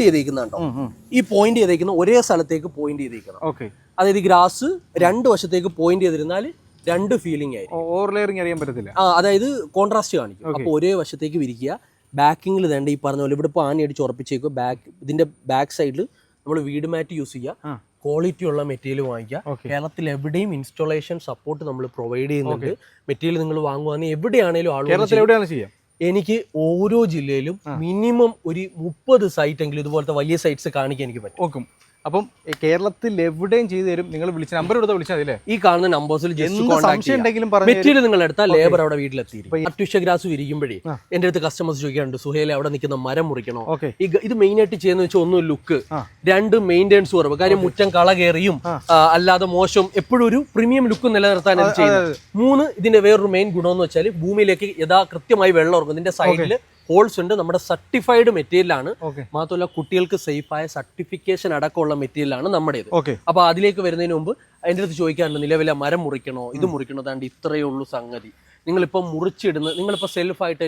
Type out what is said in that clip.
Cut ചെയ്തേക്കുന്നുണ്ടോ, ഈ point ചെയ്തേക്കുന്ന ഒരേ സ്ഥലത്തേക്ക് പോയിന്റ് ചെയ്തേക്കണം. അതായത് ഗ്രാസ് 2 വശത്തേക്ക് പോയിന്റ് ചെയ്തിരുന്നാൽ 2 ഫീലിംഗ് ആയിരിക്കും. ഓവർ ലെയറിംഗ് അറിയാൻ പറ്റത്തില്ല. അതായത് കോൺട്രാസ്റ്റ് കാണിക്കും. അപ്പോൾ ഒരേ വശത്തേക്ക് വിരിക്കുക. ബാക്കിങ്ങിൽ വേണ്ട ഈ പറഞ്ഞ പോലെ ഇവിടെ ഇപ്പോൾ ആണി അടിച്ച് ഉറപ്പിച്ചേക്കുക. ഇതിന്റെ ബാക്ക് സൈഡിൽ നമ്മൾ വീട് മാറ്റ് യൂസ് ചെയ്യുക. ക്വാളിറ്റി ഉള്ള മെറ്റീരിയൽ വാങ്ങിക്കുക. കേരളത്തിൽ എവിടെയും ഇൻസ്റ്റോളേഷൻ സപ്പോർട്ട് നമ്മൾ പ്രൊവൈഡ് ചെയ്യുന്നുണ്ട്. മെറ്റീരിയൽ നിങ്ങൾ വാങ്ങുവാണെങ്കിൽ എവിടെയാണെങ്കിലും ആളുകൾ എനിക്ക് ഓരോ ജില്ലയിലും മിനിമം ഒരു 30 സൈറ്റ് എങ്കിലും ഇതുപോലത്തെ വലിയ സൈറ്റ്സ് കാണിക്കാൻ എനിക്ക് പറ്റും. അപ്പം കേരളത്തിൽ എവിടെയും ചെയ്തു തരും. നിങ്ങൾ വിളിച്ച നമ്പർ എടുത്ത് വിളിച്ചാൽ മതി. ഈ കാണുന്ന നമ്പേഴ്സിൽ മെറ്റീരിയൽ നിങ്ങൾ എടുത്താൽ ലേബർ അവിടെ വീട്ടിലെത്തി. ആർട്ടിഫിഷ്യൽ ഗ്രാസ് വിരിക്കുമ്പോഴേ എന്റെ അടുത്ത് കസ്റ്റമേഴ്സ് ചോദിക്കാറുണ്ട്, സുഹേലെ അവിടെ നിൽക്കുന്ന മരം മുറിക്കണോ? ഇത് മെയിൻ ആയിട്ട് ചെയ്യുന്ന വെച്ചാൽ ഒന്ന് ലുക്ക്, 2 മെയിൻ്റെനൻസ് കുറവ്. കാര്യം മുറ്റം കള കയറിയും അല്ലാതെ മോശം എപ്പോഴും ഒരു പ്രീമിയം ലുക്ക് നിലനിർത്താൻ ഇത് ചെയ്യുന്നത്. 3 ഇതിന്റെ വേറൊരു മെയിൻ ഗുണം എന്ന് വെച്ചാൽ ഭൂമിയിലേക്ക് കൃത്യമായി വെള്ളം ഇറങ്ങും. ഇതിന്റെ സൈഡിൽ ഹോൾസ് ഉണ്ട്. നമ്മുടെ സർട്ടിഫൈഡ് മെറ്റീരിയൽ ആണ്. മാത്രമല്ല കുട്ടികൾക്ക് സേഫായ സർട്ടിഫിക്കേഷൻ അടക്കമുള്ള മെറ്റീരിയൽ ആണ് നമ്മുടേത്. അപ്പൊ അതിലേക്ക് വരുന്നതിന് മുമ്പ് അതിൻ്റെ അടുത്ത് ചോദിക്കാറുണ്ട്, നിലവിലെ മരം മുറിക്കണോ, ഇത് മുറിക്കണോ? താണ്ട് ഇത്രയേ ഉള്ളൂ സംഗതി. നിങ്ങളിപ്പോൾ മുറിച്ചിടുന്ന, നിങ്ങളിപ്പോൾ സെൽഫായിട്ട്